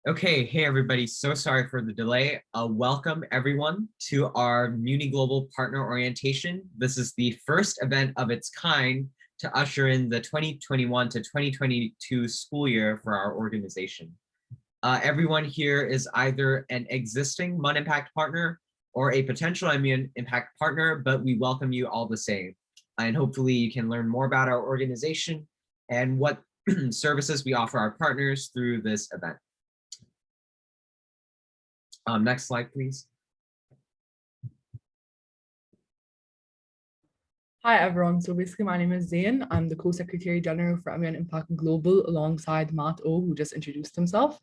Okay, hey everybody, so sorry for the delay. Welcome everyone to our MUNI Global Partner Orientation. This is the first event of its kind to usher in the 2021 to 2022 school year for our organization. Everyone here is either an existing MUN Impact partner or a potential MUN Impact partner, but we welcome you all the same. And hopefully you can learn more about our organization and what services we offer our partners through this event. Next slide, please. Hi, everyone. So basically, my name is Zain. I'm the Co-Secretary General for MUN Impact Global alongside Matt O, who just introduced himself.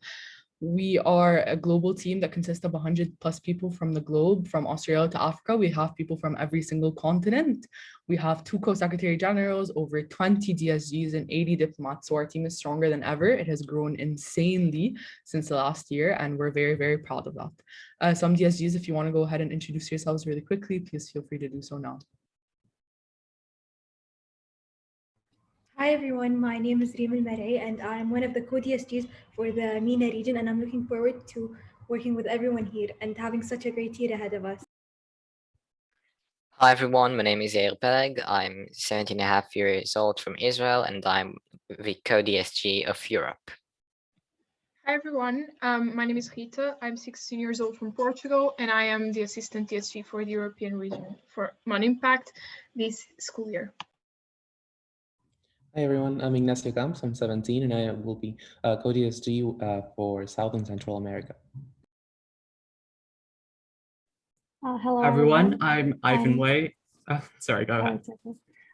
We are a global team that consists of 100+ people from the globe, from Australia to Africa. We have people from every single continent. We have 2 co-secretary generals, over 20 DSGs, and 80 diplomats. So our team is stronger than ever. It has grown insanely since the last year, and we're very, very proud of that. Some DSGs, if you want to go ahead and introduce yourselves really quickly, please feel free to do so now. Hi everyone, my name is Reem Al-Marai and I'm one of the co-DSGs for the MENA region, and I'm looking forward to working with everyone here and having such a great year ahead of us. Hi everyone, my name is Yair Peleg. I'm 17.5 years old from Israel and I'm the co-DSG of Europe. Hi everyone, my name is Rita. I'm 16 years old from Portugal and I am the assistant DSG for the European region for MUN Impact this school year. Hi everyone, I'm Ignacio Camps. I'm 17 and I will be co-DSG for South and Central America. Hello everyone, I'm Ivan Way. Sorry, go ahead.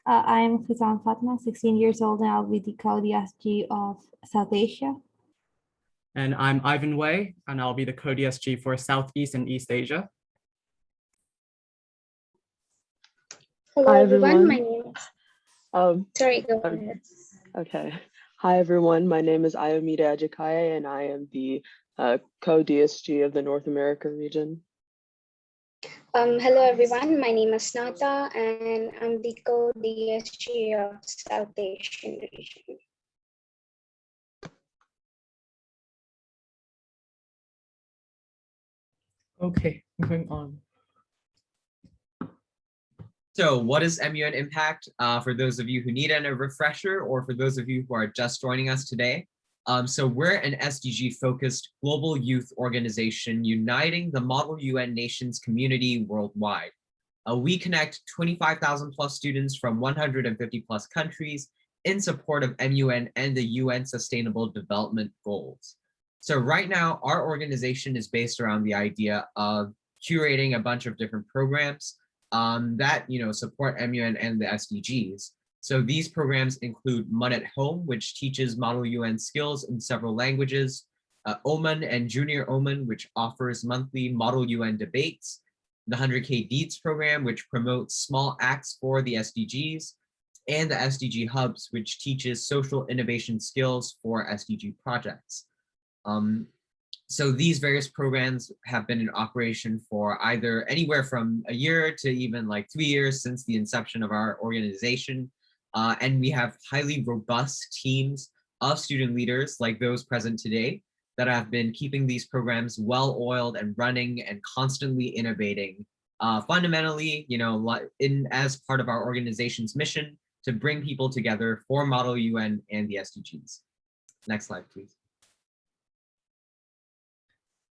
I'm Khizan Fatma, 16 years old, and I'll be the co-DSG of South Asia. And I'm Ivan Way, and I'll be the co-DSG for Southeast and East Asia. Hello everyone, my name is... Sorry, go ahead. Okay. Hi everyone, my name is Ayomide Ajikaye and I am the co-DSG of the North America region. Hello everyone, my name is Nata and I'm the co-DSG of South Asian region. Okay, moving on. So what is MUN Impact for those of you who need a refresher or for those of you who are just joining us today? So we're an SDG focused global youth organization uniting the Model UN nations community worldwide. We connect 25,000 plus students from 150 plus countries in support of MUN and the UN Sustainable Development Goals. So right now, our organization is based around the idea of curating a bunch of different programs that support MUN and the SDGs. So these programs include MUN at Home, which teaches Model UN skills in several languages, OMUN and Junior OMUN, which offers monthly Model UN debates, the 100K Deeds program, which promotes small acts for the SDGs, and the SDG Hubs, which teaches social innovation skills for SDG projects. So these various programs have been in operation for either anywhere from a year to even like 3 years since the inception of our organization. And we have highly robust teams of student leaders like those present today that have been keeping these programs well-oiled and running and constantly innovating. Fundamentally, as part of our organization's mission to bring people together for Model UN and the SDGs. Next slide, please.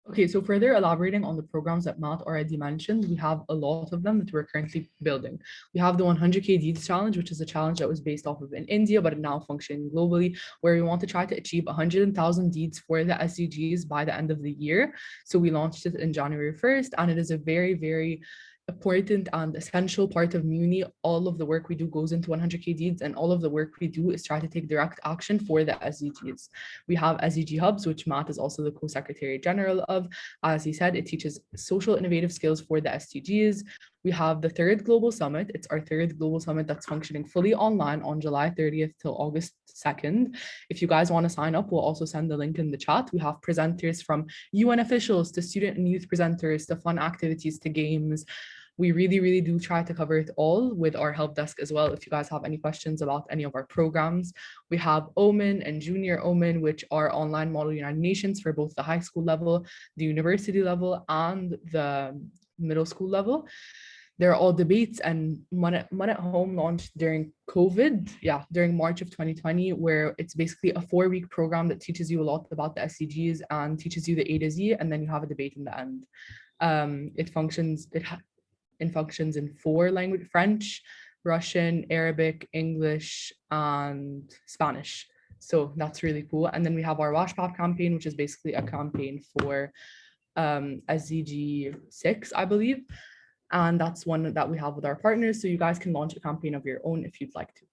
Okay, so further elaborating on the programs that Matt already mentioned, we have a lot of them that we're currently building. We have the 100K Deeds Challenge, which is a challenge that was based off of in India, but now functioning globally, where we want to try to achieve 100,000 deeds for the SDGs by the end of the year. So we launched it in January 1st, and it is a very, very important and essential part of MUNI. All of the work we do goes into 100K Deeds, and all of the work we do is try to take direct action for the SDGs. We have SDG Hubs, which Matt is also the co-secretary general of. As he said, it teaches social innovative skills for the SDGs. We have the 3rd Global Summit. It's our 3rd Global Summit that's functioning fully online on July 30th till August 2nd. If you guys want to sign up, we'll also send the link in the chat. We have presenters from UN officials to student and youth presenters to fun activities to games. We really do try to cover it all with our help desk as well. If you guys have any questions about any of our programs, we have OMEN and Junior OMEN, which are online model United Nations for both the high school level, the university level, and the middle school level. They're all debates, and Mun at Home launched during COVID, during March of 2020, where it's basically a 4-week program that teaches you a lot about the SDGs and teaches you the A to Z, and then you have a debate in the end. It functions in 4 languages: French, Russian, Arabic, English, and Spanish. So that's really cool. And then we have our WashPap campaign, which is basically a campaign for SDG 6, I believe. And that's one that we have with our partners. So you guys can launch a campaign of your own if you'd like to.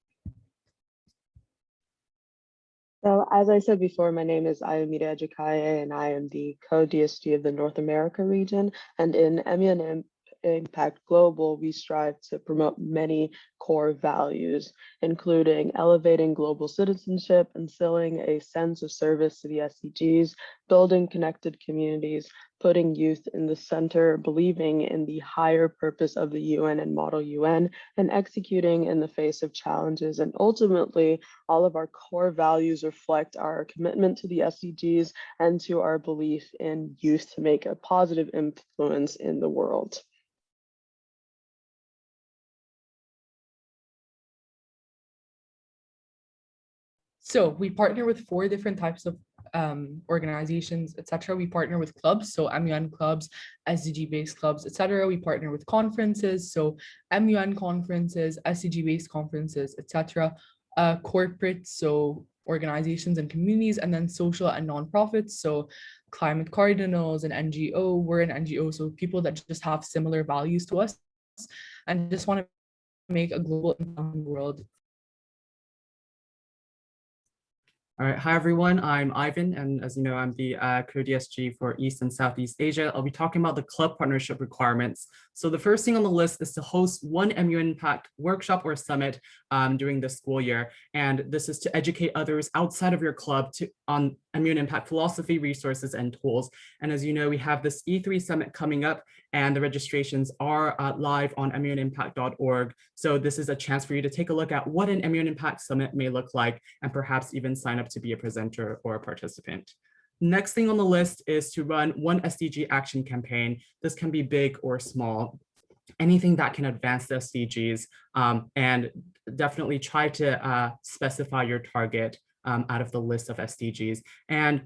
So as I said before, my name is Ayomide Ejikaye, and I am the co-DSG of the North America region. And in MUN Impact Global, we strive to promote many core values, including elevating global citizenship, instilling a sense of service to the SDGs, building connected communities, putting youth in the center, believing in the higher purpose of the UN and model UN, and executing in the face of challenges. And ultimately, all of our core values reflect our commitment to the SDGs and to our belief in youth to make a positive influence in the world. So we partner with 4 different types of organizations, etc. We partner with clubs, so MUN clubs, SDG-based clubs, etc. We partner with conferences, so MUN conferences, SDG-based conferences, etc. Corporate, so organizations and communities, and then social and nonprofits, so Climate Cardinals and NGO. We're an NGO, so people that just have similar values to us and just want to make a global impact in the world. All right, hi everyone, I'm Ivan, and as you know, I'm the co-DSG for East and Southeast Asia. I'll be talking about the club partnership requirements. So the first thing on the list is to host one MUN Impact workshop or summit during the school year. And this is to educate others outside of your club on MUN Impact philosophy, resources, and tools. And as you know, we have this E3 summit coming up, and the registrations are live on MUNimpact.org. So this is a chance for you to take a look at what an MUN Impact Summit may look like, and perhaps even sign up to be a presenter or a participant. Next thing on the list is to run one SDG action campaign. This can be big or small, anything that can advance the SDGs, and definitely try to specify your target out of the list of SDGs. And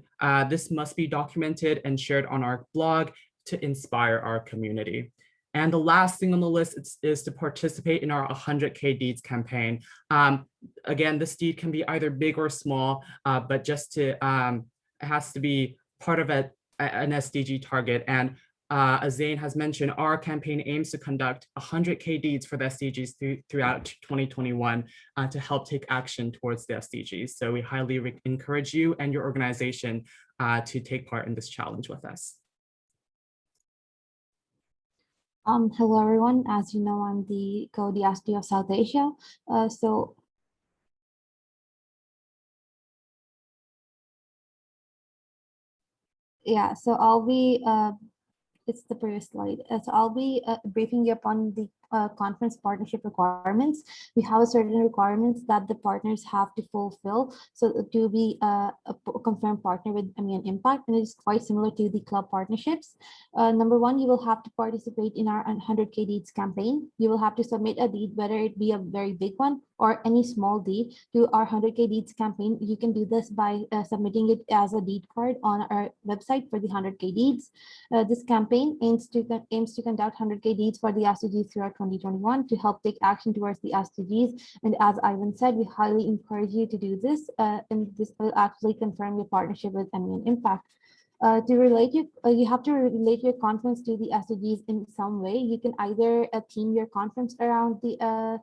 this must be documented and shared on our blog to inspire our community. And the last thing on the list is to participate in our 100K Deeds campaign. Again, this deed can be either big or small, but just to, it has to be part of an SDG target. And as Zain has mentioned, our campaign aims to conduct 100K Deeds for the SDGs throughout 2021 to help take action towards the SDGs. So we highly encourage you and your organization to take part in this challenge with us. Hello, everyone. As you know, I'm the co-DSG of South Asia. So I'll be, it's the previous slide. So I'll be briefing you upon the conference partnership requirements. We have certain requirements that the partners have to fulfill so to be a confirmed partner with MUN Impact, and it's quite similar to the club partnerships. Number 1, you will have to participate in our 100K Deeds campaign. You will have to submit a deed, whether it be a very big one or any small deed, to our 100K Deeds campaign. You can do this by submitting it as a deed card on our website for the 100K Deeds. This campaign aims to conduct 100K Deeds for the SDGs throughout 2021 to help take action towards the SDGs. And as Ivan said, we highly encourage you to do this, and this will actually confirm your partnership with MUN Impact. To relate you have to relate your conference to the SDGs in some way. You can either theme your conference around the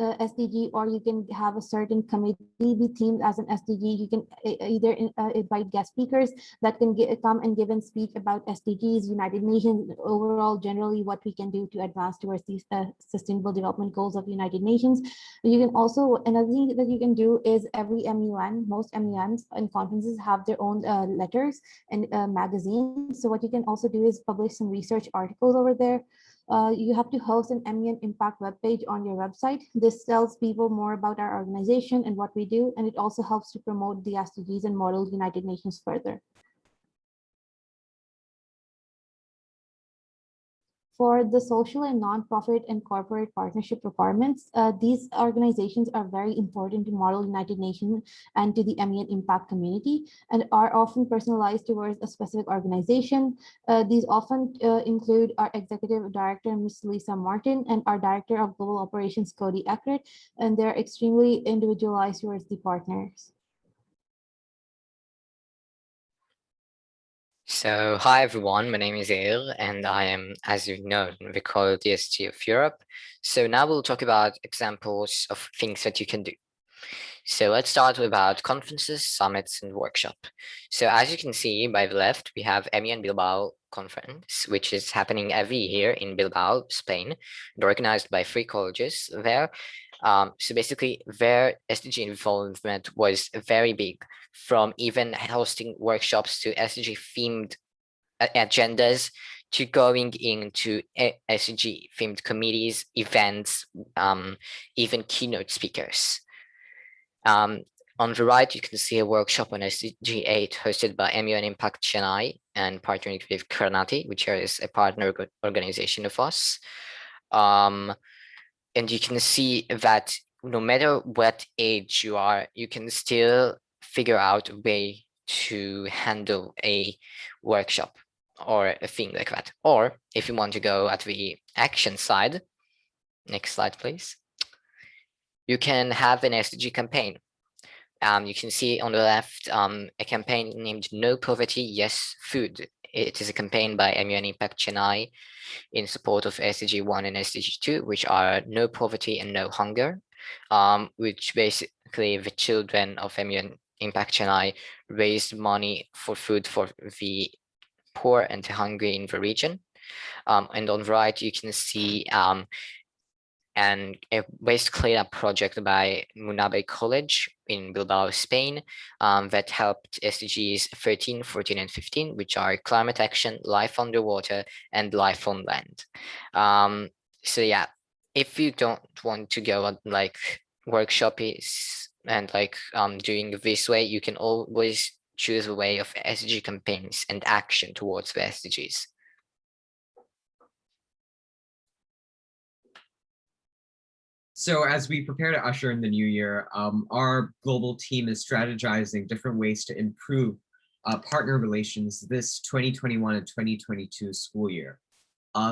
SDG, or you can have a certain committee be themed as an SDG. You can either invite guest speakers that can come and give a speech about SDGs, United Nations, overall generally what we can do to advance towards these sustainable development goals of United Nations. You can also, another thing that you can do is every MUN, most MUNs and conferences have their own letters and magazines. So what you can also do is publish some research articles over there. You have to host an MUN Impact webpage on your website. This tells people more about our organization and what we do, and it also helps to promote the SDGs and model United Nations further. For the social and nonprofit and corporate partnership requirements, these organizations are very important to model United Nations and to the MUN Impact community and are often personalized towards a specific organization. These often include our executive director, Ms. Lisa Martin, and our director of global operations, Cody Eckert, and they're extremely individualized towards the partners. So, hi everyone, my name is Ail, and I am, as you know, the co-DSG of Europe. So now we'll talk about examples of things that you can do. So let's start with about conferences, summits, and workshop. So as you can see by the left, we have MUN Bilbao conference, which is happening every year in Bilbao, Spain, and organized by 3 colleges there. So basically, their SDG involvement was very big, from even hosting workshops to SDG themed agendas to going into SDG themed committees, events, even keynote speakers. On the right, you can see a workshop on SDG 8 hosted by MUN Impact Chennai and partnering with Karnati, which is a partner organization of us. And you can see that no matter what age you are, you can still figure out a way to handle a workshop or a thing like that. Or if you want to go at the action side, next slide, please. You can have an SDG campaign. You can see on the left a campaign named No Poverty, Yes Food. It is a campaign by MUN Impact Chennai in support of SDG 1 and SDG 2, which are no poverty and no hunger, which basically the children of MUN Impact Chennai raised money for food for the poor and the hungry in the region. And on the right, you can see and a waste cleanup project by MUNI College in Bilbao, Spain, that helped SDGs 13, 14, and 15, which are climate action, life underwater, and life on land. So yeah, if you don't want to go on like workshops and like doing this way, you can always choose a way of SDG campaigns and action towards the SDGs. So as we prepare to usher in the new year, our global team is strategizing different ways to improve partner relations this 2021 and 2022 school year.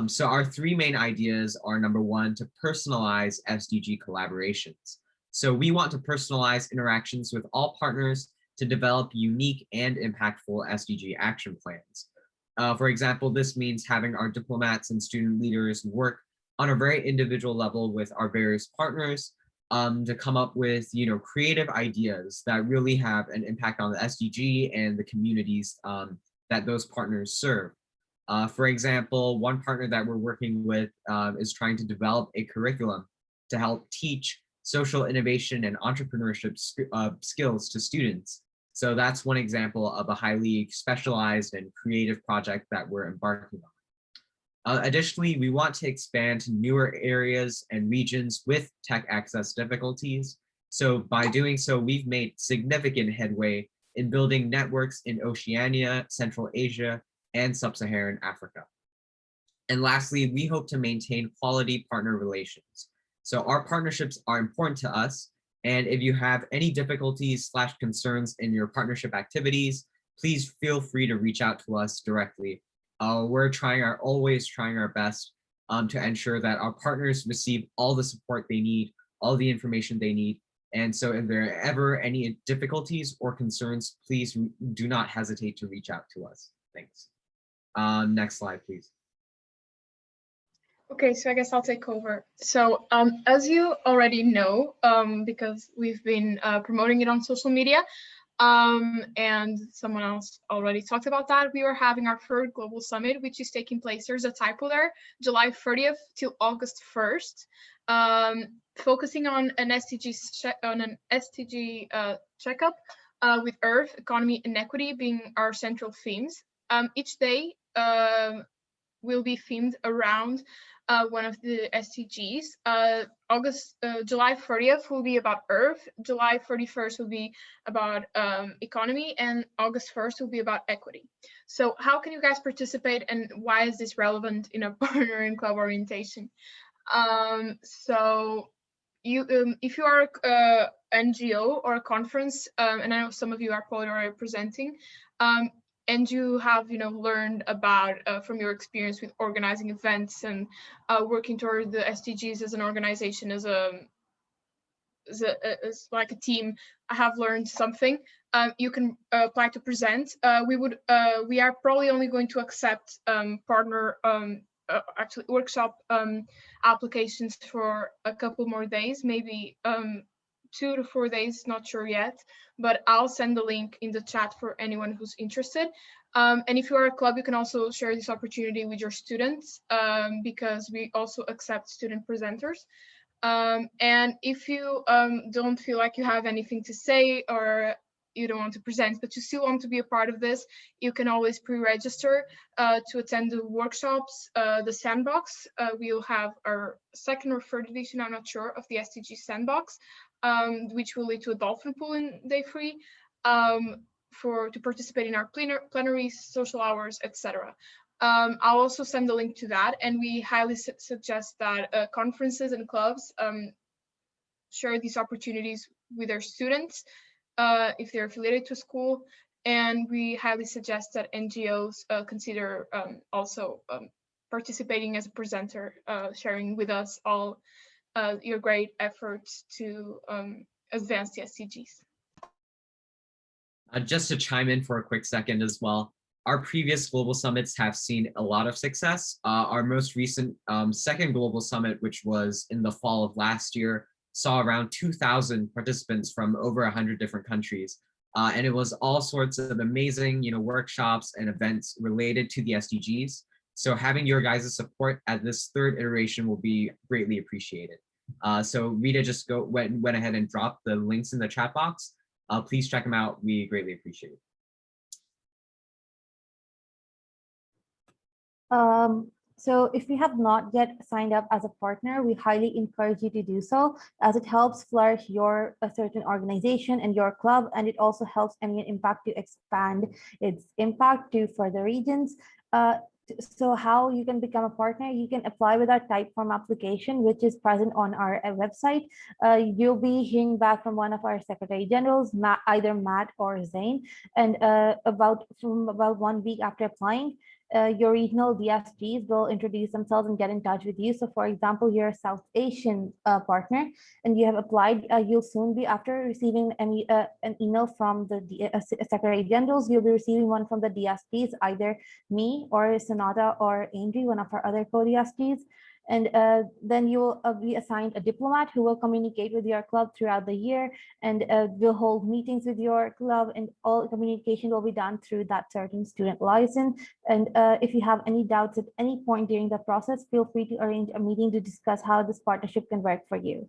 So our 3 main ideas are, number 1, to personalize SDG collaborations. So we want to personalize interactions with all partners to develop unique and impactful SDG action plans. For example, this means having our diplomats and student leaders work on a very individual level with our various partners to come up with, creative ideas that really have an impact on the SDG and the communities that those partners serve. For example, one partner that we're working with is trying to develop a curriculum to help teach social innovation and entrepreneurship skills to students. So that's one example of a highly specialized and creative project that we're embarking on. Additionally, we want to expand to newer areas and regions with tech access difficulties. So by doing so, we've made significant headway in building networks in Oceania, Central Asia, and Sub-Saharan Africa. And lastly, we hope to maintain quality partner relations. So our partnerships are important to us. And if you have any difficulties/concerns in your partnership activities, please feel free to reach out to us directly. We're always trying our best to ensure that our partners receive all the support they need, all the information they need. And so if there are ever any difficulties or concerns, please do not hesitate to reach out to us. Thanks. Next slide, please. Okay, so I guess I'll take over. So as you already know, because we've been promoting it on social media, and someone else already talked about that, we are having our 3rd global summit, which is taking place, there's a typo there, July 30th till August 1st, focusing on an SDG checkup with Earth, economy, and equity being our central themes. Each day, will be themed around one of the SDGs. July 30th will be about Earth, July 31st will be about economy, and August 1st will be about equity. So how can you guys participate, and why is this relevant in a partner and club orientation? So if you are a NGO or a conference, and I know some of you are probably already presenting, and you have learned about from your experience with organizing events and working toward the SDGs as an organization, as like a team, I have learned something. You can apply to present. We are probably only going to accept partner actually workshop applications for a couple more days, maybe 2 to 4 days, not sure yet, but I'll send the link in the chat for anyone who's interested. And if you are a club, you can also share this opportunity with your students, because we also accept student presenters. And if you don't feel like you have anything to say, or you don't want to present, but you still want to be a part of this, you can always pre-register to attend the workshops, the sandbox. We'll have our second or third edition, I'm not sure, of the SDG sandbox, which will lead to a dolphin pool in day 3, to participate in our plenaries, social hours, etc. I'll also send the link to that, and we highly suggest that conferences and clubs share these opportunities with their students if they're affiliated to school, and we highly suggest that NGOs consider also participating as a presenter, sharing with us all your great efforts to advance the SDGs. Just to chime in for a quick second as well, our previous global summits have seen a lot of success. Our most recent second global summit, which was in the fall of last year, saw around 2,000 participants from over 100 different countries. And it was all sorts of amazing, workshops and events related to the SDGs. So having your guys' support at this third iteration will be greatly appreciated. So Rita just went ahead and dropped the links in the chat box. Please check them out. We greatly appreciate it. So if you have not yet signed up as a partner, we highly encourage you to do so, as it helps flourish your certain organization and your club, and it also helps MUN Impact to expand its impact to further regions. So how you can become a partner, you can apply with our type form application, which is present on our website. You'll be hearing back from one of our Secretary Generals, either Matt or Zane, and about 1 week after applying, your regional DSGs will introduce themselves and get in touch with you. So for example, you're a South Asian partner and you have applied, you'll soon be, after receiving an email from the Secretary Generals, you'll be receiving one from the DSGs, either me or Sonata or Andrew, one of our other co-DSGs. And then you will be assigned a diplomat who will communicate with your club throughout the year, and will hold meetings with your club, and all communication will be done through that certain student liaison. And if you have any doubts at any point during the process, feel free to arrange a meeting to discuss how this partnership can work for you.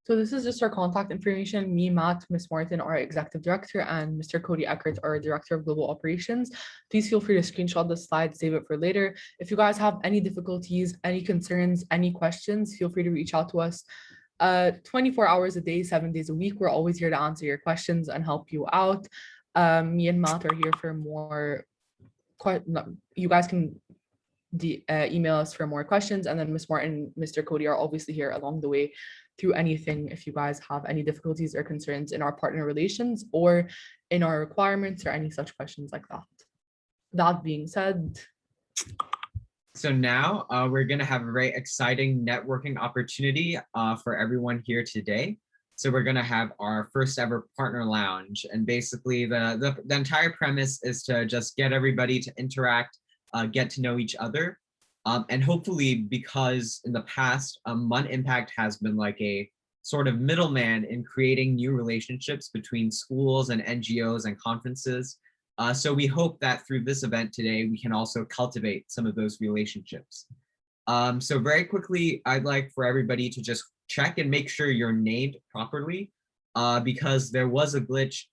So this is just our contact information. Me, Matt, Ms. Martin, our Executive Director, and Mr. Cody Eckert, our Director of Global Operations. Please feel free to screenshot the slide, save it for later. If you guys have any difficulties, any concerns, any questions, feel free to reach out to us. 24 hours a day, 7 days a week. We're always here to answer your questions and help you out. Me and Matt are here for more. You guys can email us for more questions, and then Ms. Martin, Mr. Cody are obviously here along the way through anything if you guys have any difficulties or concerns in our partner relations or in our requirements or any such questions like that. That being said. So now we're going to have a very exciting networking opportunity for everyone here today. So we're going to have our first ever partner lounge, and basically the entire premise is to just get everybody to interact, get to know each other. And hopefully, because in the past, MUN Impact has been like a sort of middleman in creating new relationships between schools and NGOs and conferences. So we hope that through this event today, we can also cultivate some of those relationships. So very quickly, I'd like for everybody to just check and make sure you're named properly, because there was a glitch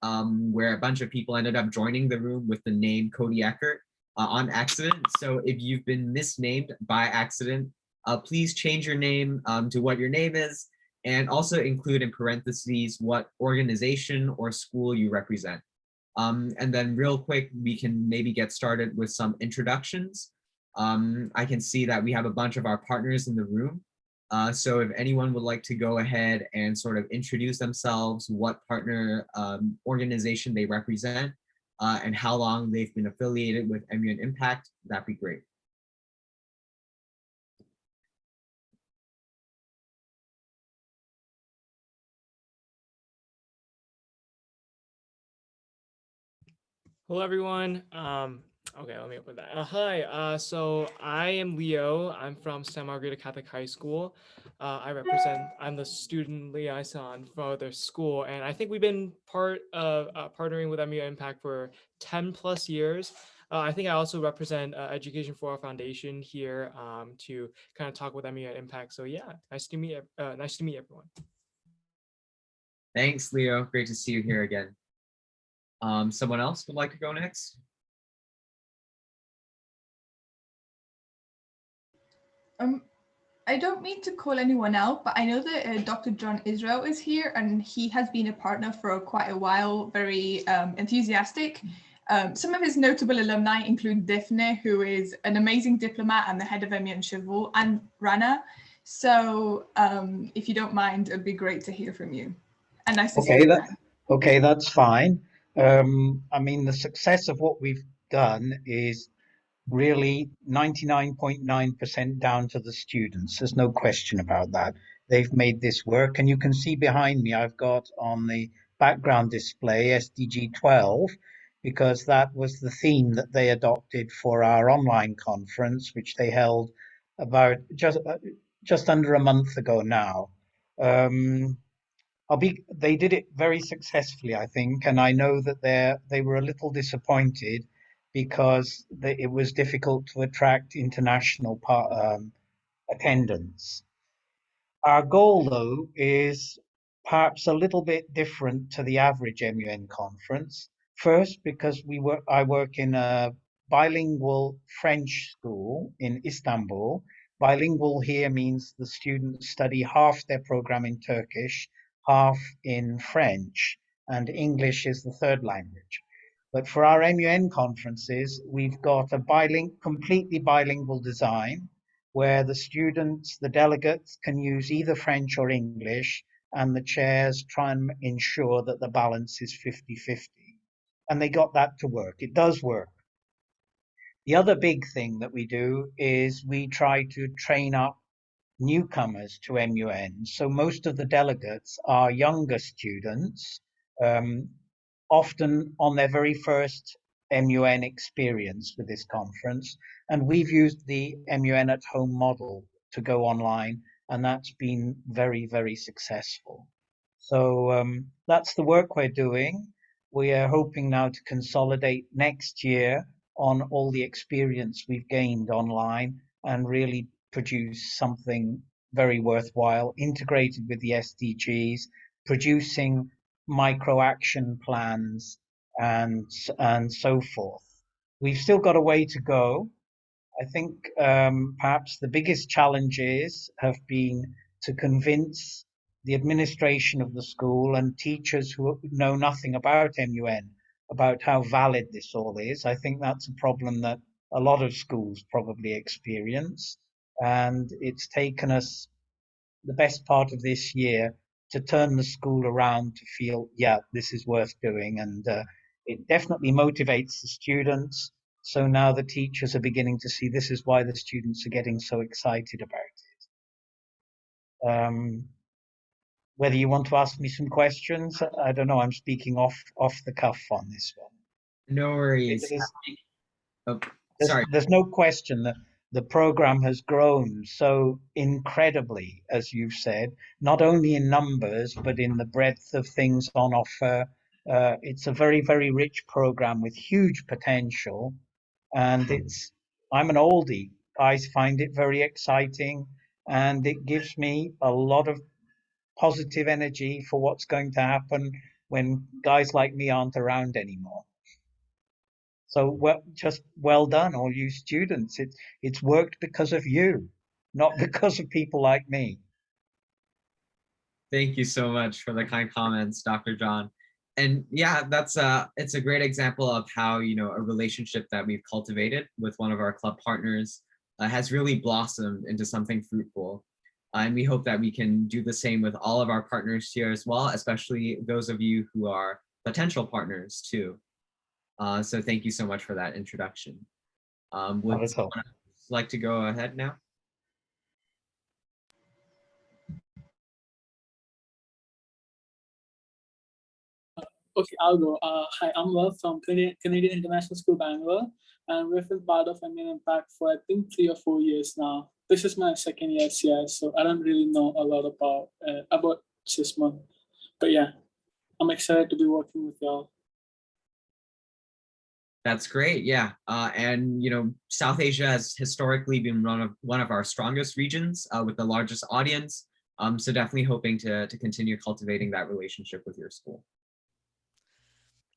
where a bunch of people ended up joining the room with the name Cody Eckert. on accident. So if you've been misnamed by accident, please change your name to what your name is, and also include in parentheses what organization or school you represent. And then real quick, we can maybe get started with some introductions. I can see that we have a bunch of our partners in the room. So if anyone would like to go ahead and sort of introduce themselves, what partner organization they represent, and how long they've been affiliated with MUN Impact, that'd be great. Hello, everyone. Okay, let me open that. Hi, so I am Leo. I'm from San Margarita Catholic High School. I'm the student liaison for the school, and I think we've been part of partnering with MU Impact for 10 plus years. I think I also represent Education for Our Foundation here to kind of talk with MU Impact. So yeah, nice to meet everyone. Thanks, Leo. Great to see you here again. Someone else would like to go next? I don't mean to call anyone out, but I know that Dr. John Israel is here, and he has been a partner for quite a while, very enthusiastic. Some of his notable alumni include Daphne, who is an amazing diplomat and the head of MUN Cheval, and Rana. So if you don't mind, it'd be great to hear from you. And nice to see you. Okay, that's fine. I mean, the success of what we've done is really 99.9% down to the students. There's no question about that. They've made this work, and you can see behind me, I've got on the background display SDG 12, because that was the theme that they adopted for our online conference, which they held about just under a month ago now. They did it very successfully, I think, and I know that they were a little disappointed because it was difficult to attract international attendance. Our goal, though, is perhaps a little bit different to the average MUN conference. First, because I work in a bilingual French school in Istanbul. Bilingual here means the students study half their program in Turkish, half in French, and English is the third language. But for our MUN conferences, we've got a completely bilingual design where the students, the delegates, can use either French or English, and the chairs try and ensure that the balance is 50-50. And they got that to work. It does work. The other big thing that we do is we try to train up newcomers to MUN. So most of the delegates are younger students, often on their very first MUN experience with this conference. And we've used the MUN at home model to go online, and that's been very, very successful. So that's the work we're doing. We are hoping now to consolidate next year on all the experience we've gained online and really produce something very worthwhile, integrated with the SDGs, producing micro action plans and so forth. We've still got a way to go. I think perhaps the biggest challenges have been to convince the administration of the school and teachers who know nothing about MUN about how valid this all is. I think that's a problem that a lot of schools probably experience, and it's taken us the best part of this year to turn the school around to feel, yeah, this is worth doing. And it definitely motivates the students. So now the teachers are beginning to see this is why the students are getting so excited about it. Whether you want to ask me some questions, I don't know. I'm speaking off the cuff on this one. No worries. There's no question that the program has grown so incredibly, as you've said, not only in numbers, but in the breadth of things on offer. It's a very, very rich program with huge potential. And I'm an oldie. I find it very exciting, and it gives me a lot of positive energy for what's going to happen when guys like me aren't around anymore. So just well done, all you students. It's worked because of you, not because of people like me. Thank you so much for the kind comments, Dr. John. And yeah, it's a great example of how, you know, a relationship that we've cultivated with one of our club partners has really blossomed into something fruitful. And we hope that we can do the same with all of our partners here as well, especially those of you who are potential partners too. So thank you so much for that introduction. Would someone else like to go ahead now? Okay, I'll go. Hi, I'm Will from Canadian International School, Bangalore, and we've been part of MUN Impact for I think 3 or 4 years now. This is my second year here, so I don't really know a lot about SysMUN, but yeah, I'm excited to be working with y'all. That's great, yeah. And you know, South Asia has historically been one of our strongest regions with the largest audience. So definitely hoping to continue cultivating that relationship with your school.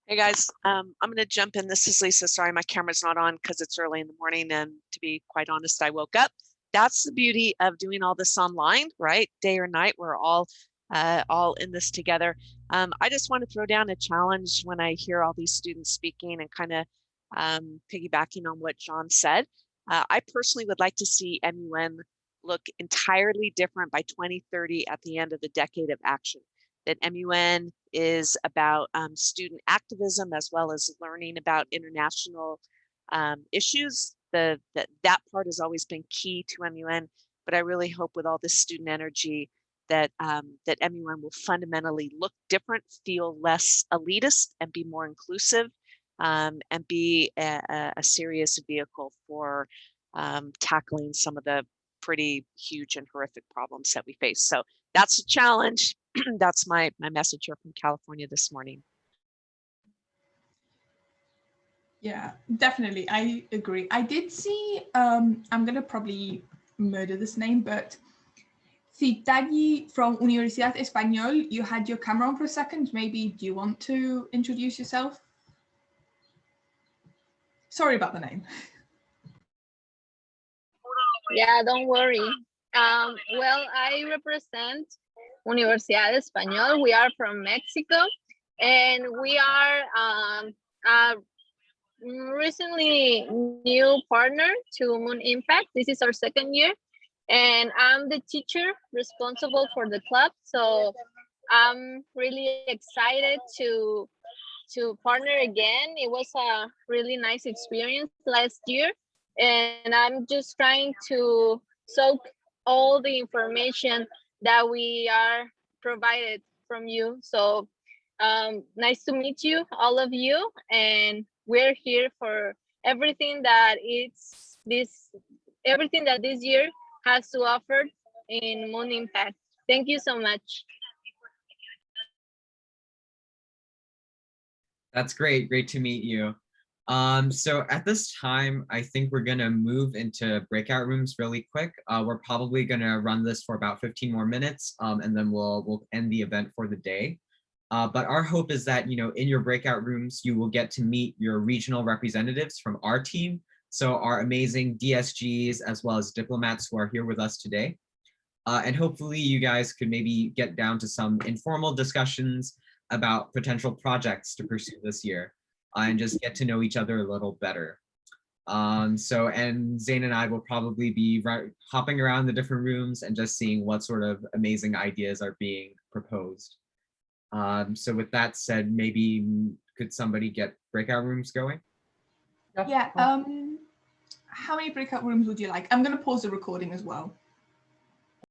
Hey guys, I'm going to jump in. This is Lisa. Sorry, my camera's not on because it's early in the morning. And to be quite honest, I woke up. That's the beauty of doing all this online, right? Day or night, we're all in this together. I just want to throw down a challenge when I hear all these students speaking and kind of piggybacking on what John said. I personally would like to see MUN look entirely different by 2030 at the end of the decade of action. That MUN is about student activism as well as learning about international issues. That part has always been key to MUN, but I really hope with all this student energy that that MUN will fundamentally look different, feel less elitist, and be more inclusive, and be a serious vehicle for tackling some of the pretty huge and horrific problems that we face. So that's a challenge. That's my message here from California this morning. Yeah, definitely. I agree. I did see, I'm going to probably murder this name, but Citagi from Universidad Español, you had your camera on for a second. Maybe do you want to introduce yourself? Sorry about the name. Yeah, don't worry. Well, I represent Universidad Español. We are from Mexico, and we are a recently new partner to MUN Impact. This is our second year, and I'm the teacher responsible for the club. So I'm really excited to partner again. It was a really nice experience last year, and I'm just trying to soak all the information that we are provided from you. So nice to meet you, all of you, and we're here for everything that everything that this year has to offer in MUN Impact. Thank you so much. That's great. Great to meet you. So at this time, I think we're gonna move into breakout rooms really quick. We're probably gonna run this for about 15 more minutes, and then we'll end the event for the day. But our hope is that, you know, in your breakout rooms, you will get to meet your regional representatives from our team. So our amazing DSGs, as well as diplomats who are here with us today. And hopefully you guys could maybe get down to some informal discussions about potential projects to pursue this year and just get to know each other a little better. And Zain and I will probably be hopping around the different rooms and just seeing what sort of amazing ideas are being proposed. So with that said, maybe could somebody get breakout rooms going? Yeah, how many breakout rooms would you like? I'm going to pause the recording as well.